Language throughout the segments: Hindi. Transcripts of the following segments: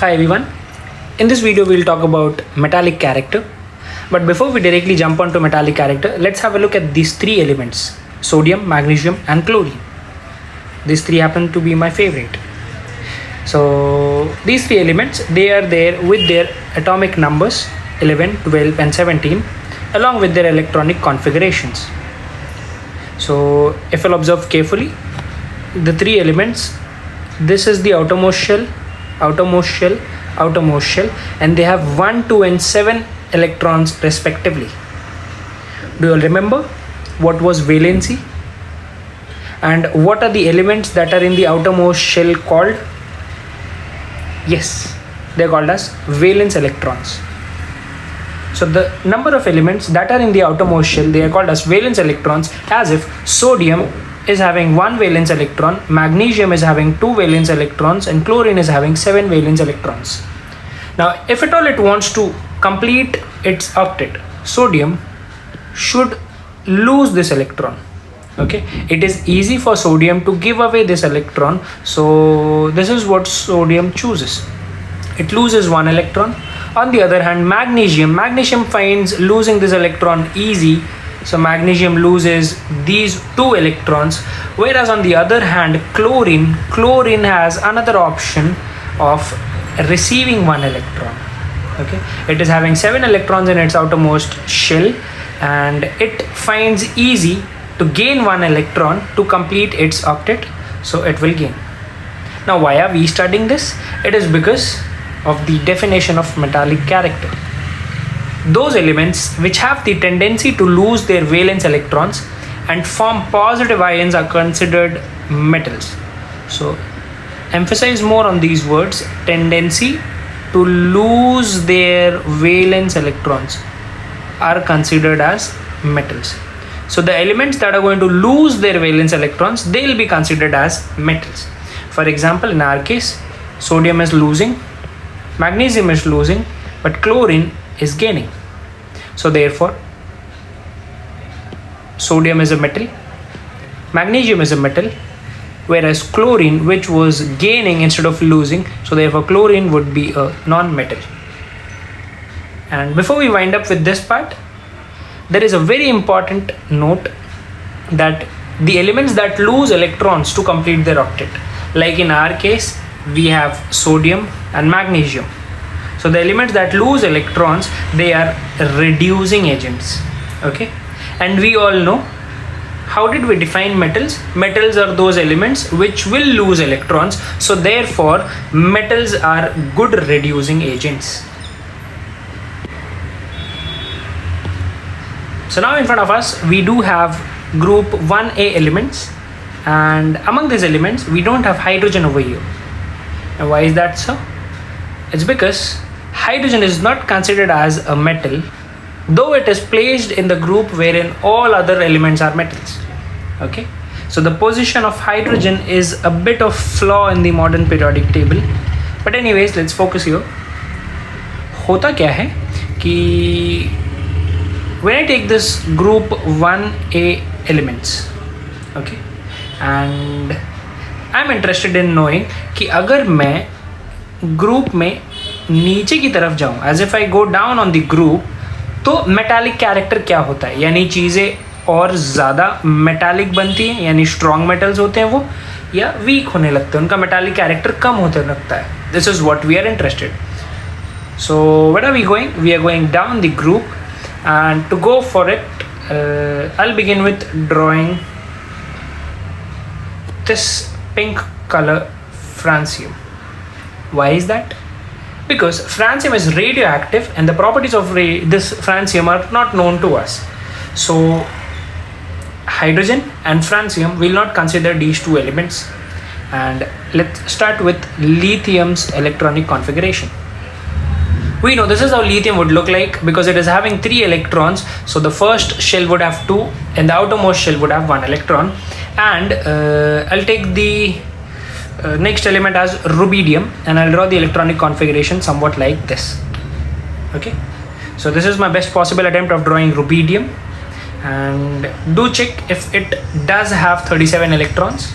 Hi everyone. In this video we'll talk about metallic character. But before we directly jump onto metallic character, let's have a look at these three elements: sodium, magnesium and chlorine. These three happen to be my favorite. So these three elements, they are there with their atomic numbers 11, 12 and 17 along with their electronic configurations. So if you'll observe carefully, the three elements, this is the outermost shell, outermost shell, outermost shell, and they have 1, 2 and 7 electrons respectively. Do you all remember what was valency? And what are the elements that are in the outermost shell called? Yes, they're called as valence electrons. So the number of elements that are in the outermost shell, they are called as valence electrons, as if sodium is having 1 valence electron, magnesium is having 2 valence electrons and chlorine is having 7 valence electrons. Now if at all it wants to complete its octet, sodium should lose this electron. Okay, it is easy for sodium to give away this electron, so this is what sodium chooses. It loses 1 electron. On the other hand, magnesium finds losing this electron easy, so magnesium loses these 2 electrons, whereas on the other hand chlorine has another option of receiving 1 electron. Okay, it is having 7 electrons in its outermost shell and it finds easy to gain 1 electron to complete its octet, so it will gain. Now why are we studying this? It is because of the definition of metallic character. Those elements which have the tendency to lose their valence electrons and form positive ions are considered metals. So emphasize more on these words: tendency to lose their valence electrons are considered as metals. So the elements that are going to lose their valence electrons, they will be considered as metals. For example, in our case, sodium is losing, magnesium is losing, but chlorine is gaining. So therefore sodium is a metal, magnesium is a metal, whereas chlorine, which was gaining instead of losing, so therefore chlorine would be a non-metal. And before we wind up with this part, there is a very important note that the elements that lose electrons to complete their octet, like in our case we have sodium and magnesium. So the elements that lose electrons, they are reducing agents. Okay, and we all know, how did we define metals? Metals are those elements which will lose electrons, so therefore metals are good reducing agents. So now in front of us we do have group 1a elements, and among these elements we don't have hydrogen over here. And why is that so? It's because hydrogen is not considered as a metal, though it is placed in the group wherein all other elements are metals. Okay, so the position of hydrogen is a bit of flaw in the modern periodic table, but anyways, let's focus here. होता क्या है कि when I take this group 1a elements, okay, and I'm interested in knowing कि अगर मैं ग्रुप में नीचे की तरफ जाऊँ, as if I go down on the group, तो मेटालिक कैरेक्टर क्या होता है, यानी चीज़ें और ज़्यादा मेटालिक बनती हैं, यानी स्ट्रॉन्ग मेटल्स होते हैं वो, या वीक होने लगते हैं, उनका मेटालिक कैरेक्टर कम होते लगता है. This is what we are interested. So where are we going? We are going down the group, and to go for it, I'll begin with drawing this pink color francium. Why is that? Because francium is radioactive and the properties of this francium are not known to us. So hydrogen and francium will not consider these two elements. And let's start with lithium's electronic configuration. We know this is how lithium would look like because it is having 3 electrons. So the first shell would have 2 and the outermost shell would have 1 electron. And I'll take the next element as rubidium and I'll draw the electronic configuration somewhat like this. Okay, so this is my best possible attempt of drawing rubidium, and do check if it does have 37 electrons.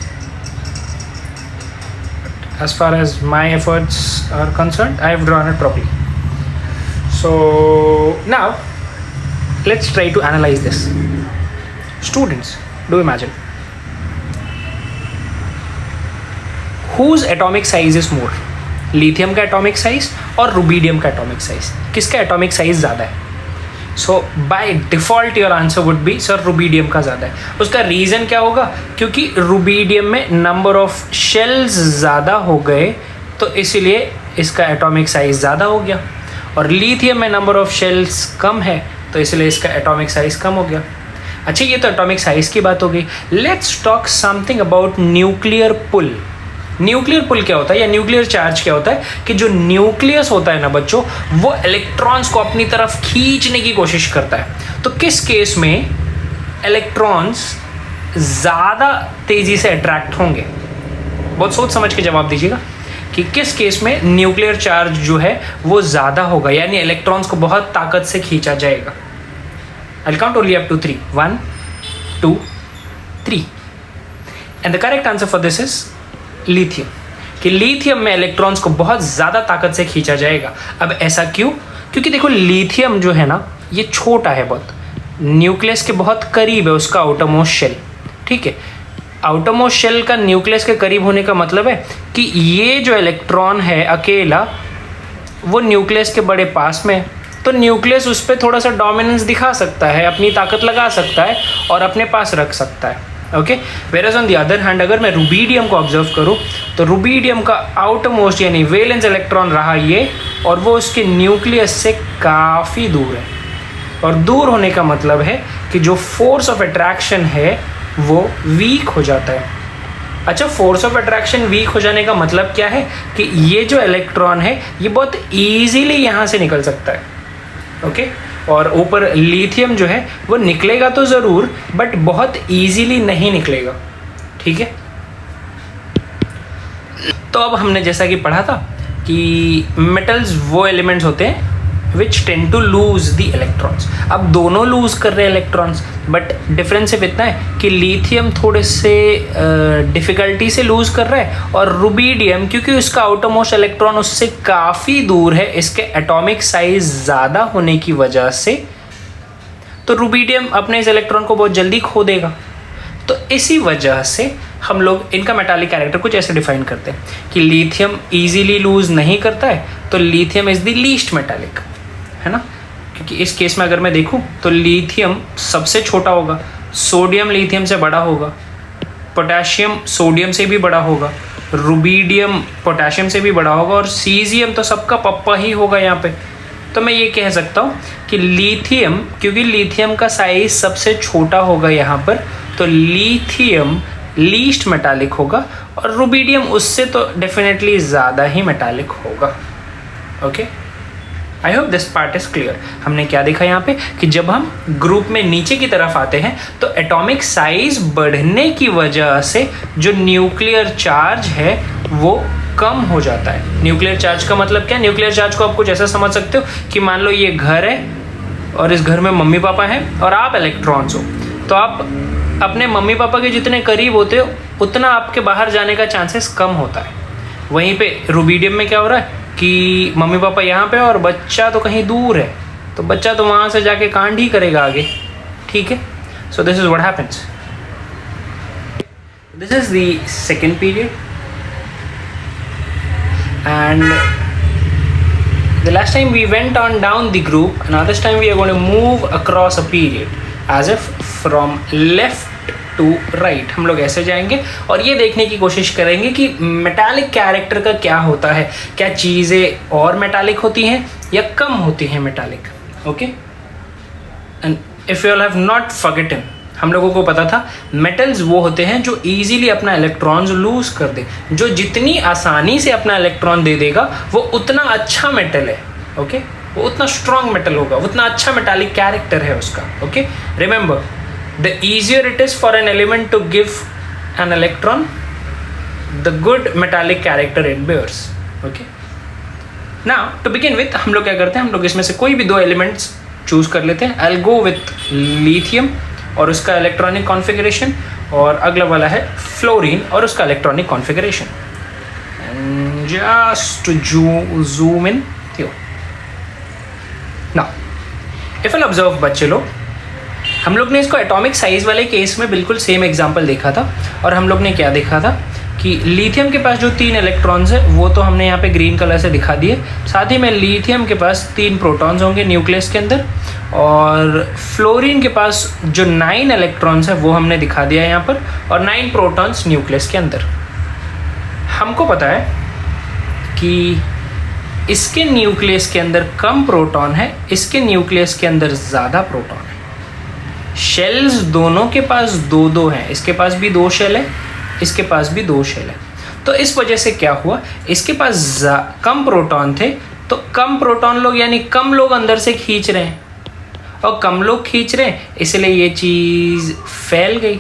as far as my efforts are concerned, I have drawn it properly. So now let's try to analyze this. Students, do imagine whose atomic size is more, lithium का एटॉमिक साइज और रुबीडियम का एटॉमिक साइज, किसका एटॉमिक साइज ज़्यादा है? So by default your answer would be sir rubidium का ज़्यादा है। उसका रीज़न क्या होगा? क्योंकि रुबीडियम में नंबर ऑफ शेल्स ज़्यादा हो गए तो इसीलिए इसका एटॉमिक साइज ज़्यादा हो गया, और लिथियम में नंबर ऑफ शेल्स कम है तो इसलिए इसका एटॉमिक साइज कम हो गया। अच्छा, ये तो एटॉमिक साइज की बात हो गई। Let's talk something about nuclear pull. Nuclear pull क्या होता है या न्यूक्लियर चार्ज क्या होता है? कि जो न्यूक्लियस होता है ना बच्चों, वो इलेक्ट्रॉन्स को अपनी तरफ खींचने की कोशिश करता है। तो किस केस में इलेक्ट्रॉन्स ज़्यादा तेज़ी से अट्रैक्ट होंगे? बहुत सोच समझ के जवाब दीजिएगा कि किस केस में न्यूक्लियर चार्ज जो है वो ज़्यादा होगा, यानी इलेक्ट्रॉन्स को बहुत ताकत से खींचा जाएगा। I'll count only up to 3. 1, 2, 3. And the correct answer for this is lithium, कि लिथियम में इलेक्ट्रॉन्स को बहुत ज़्यादा ताकत से खींचा जाएगा। अब ऐसा क्यों? क्योंकि देखो लिथियम जो है ना, ये छोटा है बहुत, न्यूक्लियस के बहुत करीब है उसका आउटरमोस्ट शेल। ठीक है, आउटरमोस्ट शेल का न्यूक्लियस के करीब होने का मतलब है कि ये जो इलेक्ट्रॉन है अकेला, वो न्यूक्लियस के बड़े पास में है, तो न्यूक्लियस उस पर थोड़ा सा डोमिनेंस दिखा सकता है, अपनी ताकत लगा सकता है और अपने पास रख सकता है। Okay, whereas on the other hand अगर मैं रुबीडियम को ऑब्जर्व करूँ तो रुबीडियम का आउटर मोस्ट यानी वैलेंस इलेक्ट्रॉन रहा ये, और वो उसके न्यूक्लियस से काफ़ी दूर है, और दूर होने का मतलब है कि जो फोर्स ऑफ अट्रैक्शन है वो वीक हो जाता है। अच्छा, फोर्स ऑफ अट्रैक्शन वीक हो जाने का मतलब क्या है? कि ये जो इलेक्ट्रॉन है ये बहुत ईजीली यहाँ से निकल सकता है। ओके, और ऊपर लिथियम जो है वो निकलेगा तो ज़रूर, बट बहुत इजीली नहीं निकलेगा। ठीक है, तो अब हमने जैसा कि पढ़ा था कि मेटल्स वो एलिमेंट्स होते हैं which tend to lose the electrons. अब दोनों लूज कर रहे हैं इलेक्ट्रॉन्स, बट डिफरेंस सिर्फ इतना है कि लिथियम थोड़े से डिफ़िकल्टी से लूज कर रहा है, और रुबीडियम क्योंकि उसका आउटरमोस्ट इलेक्ट्रॉन उससे काफ़ी दूर है, इसके एटॉमिक साइज ज़्यादा होने की वजह से, तो रुबीडियम अपने इस इलेक्ट्रॉन को बहुत जल्दी खो देगा। तो इसी वजह से हम लोग इनका मेटालिक कैरेक्टर कुछ ऐसे डिफाइन करते हैं कि लिथियम ईजीली लूज नहीं करता है, तो lithium is the least metallic, है ना। क्योंकि इस केस में अगर मैं देखूं तो लिथियम सबसे छोटा होगा, सोडियम लिथियम से बड़ा होगा, पोटेशियम सोडियम से भी बड़ा होगा, रुबीडियम पोटेशियम से भी बड़ा होगा, और सीजियम तो सबका पप्पा ही होगा यहाँ पे। तो मैं ये कह सकता हूँ कि लिथियम, क्योंकि लिथियम का साइज सबसे छोटा होगा यहाँ पर, तो लिथियम लीस्ट मेटालिक होगा, और रुबीडियम उससे तो डेफिनेटली ज़्यादा ही मेटालिक होगा। Okay, I hope this part is clear. हमने क्या देखा यहाँ पे कि जब हम ग्रुप में नीचे की तरफ आते हैं तो एटॉमिक साइज बढ़ने की वजह से जो न्यूक्लियर चार्ज है वो कम हो जाता है। न्यूक्लियर चार्ज का मतलब क्या? न्यूक्लियर चार्ज को आप कुछ ऐसा समझ सकते हो कि मान लो ये घर है और इस घर में मम्मी पापा हैं और आप इलेक्ट्रॉन्स हो, तो आप अपने मम्मी पापा के जितने करीब होते हो उतना आपके बाहर जाने का चांसेस कम होता है। वहीं पे रुबीडियम में क्या हो रहा है कि मम्मी पापा यहाँ पे और बच्चा तो कहीं दूर है, तो बच्चा तो वहाँ से जाके कांड ही करेगा आगे। ठीक है, so this is what happens. This is the second period and the last time we went on down the group, and this time we are going to move across a period as if from left to right। हम लोग ऐसे जाएंगे और ये देखने की कोशिश करेंगे कि मेटालिक कैरेक्टर का क्या होता है, क्या चीज़ें और मेटालिक होती हैं या कम होती हैं metallic. Okay, and if you all have not forgotten, हम लोगों को पता था मेटल्स वो होते हैं जो इजीली अपना इलेक्ट्रॉन्स लूज कर दे। जो जितनी आसानी से अपना इलेक्ट्रॉन दे देगा वो उतना अच्छा मेटल है। ओके, वो उतना स्ट्रॉन्ग मेटल होगा, उतना अच्छा मेटालिक कैरेक्टर है उसका। Okay, remember the easier it is for an element to give an electron, the good metallic character it bears. Okay, now to begin with हम लोग क्या करते हैं, हम लोग इसमें से कोई भी दो एलिमेंट्स चूज कर लेते हैं। I will go with lithium और उसका इलेक्ट्रॉनिक कॉन्फ़िगरेशन, और अगला वाला है फ्लोरीन और उसका electronic configuration. just to zoom in here. Now, if you'll observe बच्चे लोग, हम लोग ने इसको एटॉमिक साइज वाले केस में बिल्कुल सेम एग्जांपल देखा था, और हम लोग ने क्या देखा था कि लिथियम के पास जो 3 इलेक्ट्रॉन्स है वो तो हमने यहाँ पे ग्रीन कलर से दिखा दिए, साथ ही में लिथियम के पास 3 प्रोटॉन्स होंगे न्यूक्लियस के अंदर, और फ्लोरीन के पास जो 9 इलेक्ट्रॉन्स है वो हमने दिखा दिया यहाँ पर, और 9 प्रोटॉन्स न्यूक्लियस के अंदर। हमको पता है कि इसके न्यूक्लियस के अंदर कम प्रोटॉन है, इसके न्यूक्लियस के अंदर ज़्यादा प्रोटॉन है। शेल्स दोनों के पास 2-2 हैं, इसके पास भी 2 शेल है, इसके पास भी 2 शेल है। तो इस वजह से क्या हुआ, इसके पास कम प्रोटॉन थे, तो कम प्रोटॉन लोग यानी कम लोग अंदर से खींच रहे हैं, और कम लोग खींच रहे हैं इसलिए ये चीज़ फैल गई।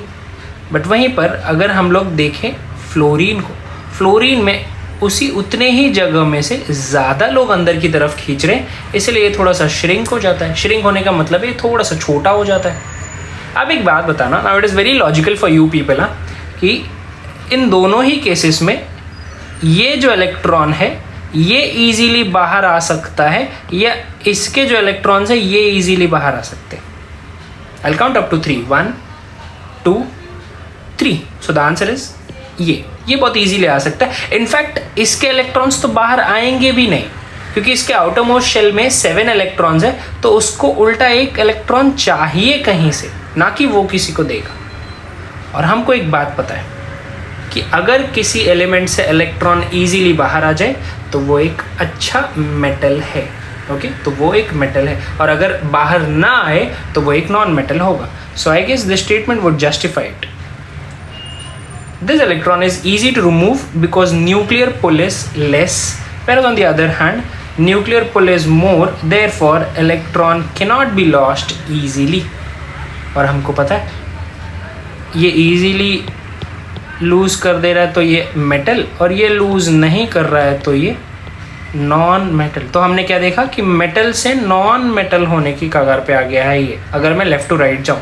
बट वहीं पर अगर हम लोग देखें फ्लोरीन को, फ्लोरीन में उसी उतने ही जगह में से ज़्यादा लोग अंदर की तरफ खींच रहे हैं, इसलिए ये थोड़ा सा श्रिंक हो जाता है। श्रिंक होने का मतलब ये थोड़ा सा छोटा हो जाता है। अब एक बात बताना, now it is very logical for you people कि इन दोनों ही केसेस में ये जो इलेक्ट्रॉन है ये इजीली बाहर आ सकता है, या इसके जो इलेक्ट्रॉन्स है ये इजीली बाहर आ सकते हैं। I will count up to 3, 1 2 3। So the answer is ये बहुत इजीली आ सकता है। इनफैक्ट इसके इलेक्ट्रॉन्स तो बाहर आएंगे भी नहीं, क्योंकि इसके आउटर मोस्ट शेल में 7 इलेक्ट्रॉन्स है, तो उसको उल्टा 1 इलेक्ट्रॉन चाहिए कहीं से, ना कि वो किसी को देगा। और हमको एक बात पता है कि अगर किसी एलिमेंट से इलेक्ट्रॉन इजीली बाहर आ जाए तो वो एक अच्छा मेटल है। ओके, तो वो एक मेटल है, और अगर बाहर ना आए तो वो एक नॉन मेटल होगा। So I guess this statement would justify it. This electron is easy to remove because nuclear pull is less, whereas on the other hand, nuclear pull is more, therefore electron cannot be lost easily. और हमको पता है ये easily लूज कर दे रहा है तो ये मेटल, और ये लूज नहीं कर रहा है तो ये नॉन मेटल। तो हमने क्या देखा कि मेटल से नॉन मेटल होने की कगार पे आ गया है ये, अगर मैं लेफ्ट टू राइट जाऊँ,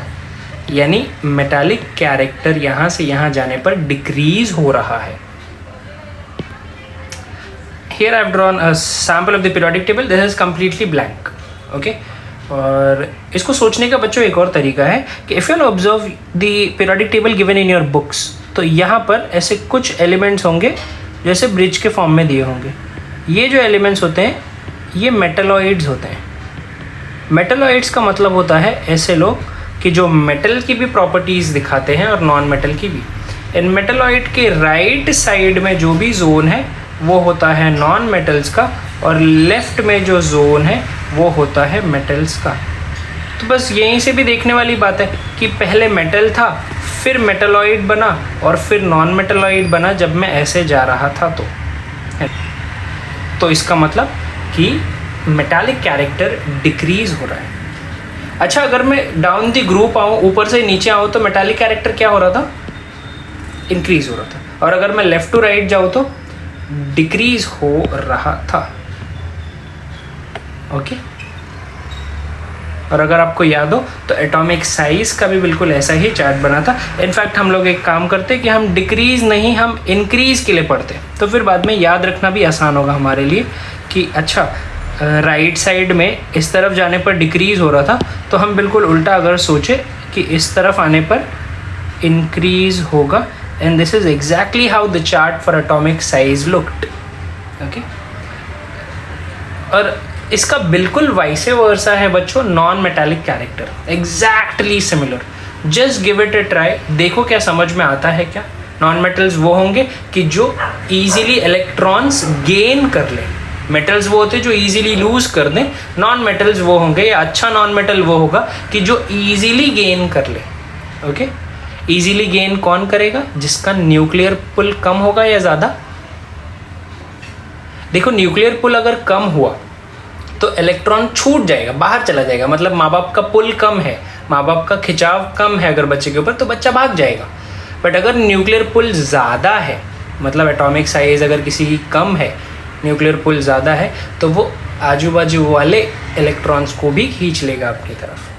यानी मेटालिक कैरेक्टर यहाँ से यहाँ जाने पर डिक्रीज हो रहा है। Here I have drawn a sample of the periodic table. This is completely blank. Okay? और इसको सोचने का बच्चों एक और तरीका है कि if you observe the periodic table given in your books, तो यहाँ पर ऐसे कुछ एलिमेंट्स होंगे जैसे ब्रिज के फॉर्म में दिए होंगे। ये जो एलिमेंट्स होते हैं ये मेटलॉइड्स होते हैं। मेटलॉइड्स का मतलब होता है ऐसे लोग कि जो मेटल की भी प्रॉपर्टीज़ दिखाते हैं और नॉन मेटल की भी। इन मेटलॉइड के राइट साइड में जो भी जोन है वो होता है नॉन मेटल्स का, और लेफ़्ट में जो जोन है वो होता है मेटल्स का। तो बस यहीं से भी देखने वाली बात है कि पहले मेटल था, फिर मेटलॉइड बना, और फिर नॉन मेटलॉइड बना जब मैं ऐसे जा रहा था। तो इसका मतलब कि मेटालिक कैरेक्टर डिक्रीज़ हो रहा है। अच्छा, अगर मैं डाउन द ग्रुप आऊँ, ऊपर से नीचे आऊँ, तो मेटालिक कैरेक्टर क्या हो रहा था? इंक्रीज हो रहा था। और अगर मैं लेफ़्ट टू राइट जाऊँ तो डिक्रीज हो रहा था। ओके, और अगर आपको याद हो तो एटॉमिक साइज का भी बिल्कुल ऐसा ही चार्ट बना था। इनफैक्ट हम लोग एक काम करते कि हम डिक्रीज नहीं, हम इंक्रीज के लिए पढ़ते, तो फिर बाद में याद रखना भी आसान होगा हमारे लिए कि अच्छा राइट साइड में इस तरफ जाने पर डिक्रीज़ हो रहा था, तो हम बिल्कुल उल्टा अगर सोचे कि इस तरफ आने पर इंक्रीज़ होगा। And this is exactly how the chart for atomic size looked. Okay, और इसका बिल्कुल वाइसे वर्सा है बच्चों non metallic character, exactly similar. Just give it A try, देखो क्या समझ में आता है क्या। नॉन मेटल्स वो होंगे कि जो ईजिली इलेक्ट्रॉन्स गेन कर लें, मेटल्स वो होते जो इजीली लूज कर दें। नॉन मेटल्स वो होंगे, या अच्छा नॉन मेटल वो होगा कि जो इजीली गेन कर ले। ओके, इजीली गेन कौन करेगा? जिसका न्यूक्लियर पुल कम होगा या ज़्यादा। देखो, न्यूक्लियर पुल अगर कम हुआ तो इलेक्ट्रॉन छूट जाएगा, बाहर चला जाएगा, मतलब माँ बाप का पुल कम है, माँ बाप का खिंचाव कम है अगर बच्चे के ऊपर, तो बच्चा भाग जाएगा। बट अगर न्यूक्लियर पुल ज़्यादा है, मतलब एटॉमिक साइज अगर किसी की कम है, न्यूक्लियर पुल ज़्यादा है, तो वो आजू बाजू वाले इलेक्ट्रॉन्स को भी खींच लेगा अपनी तरफ।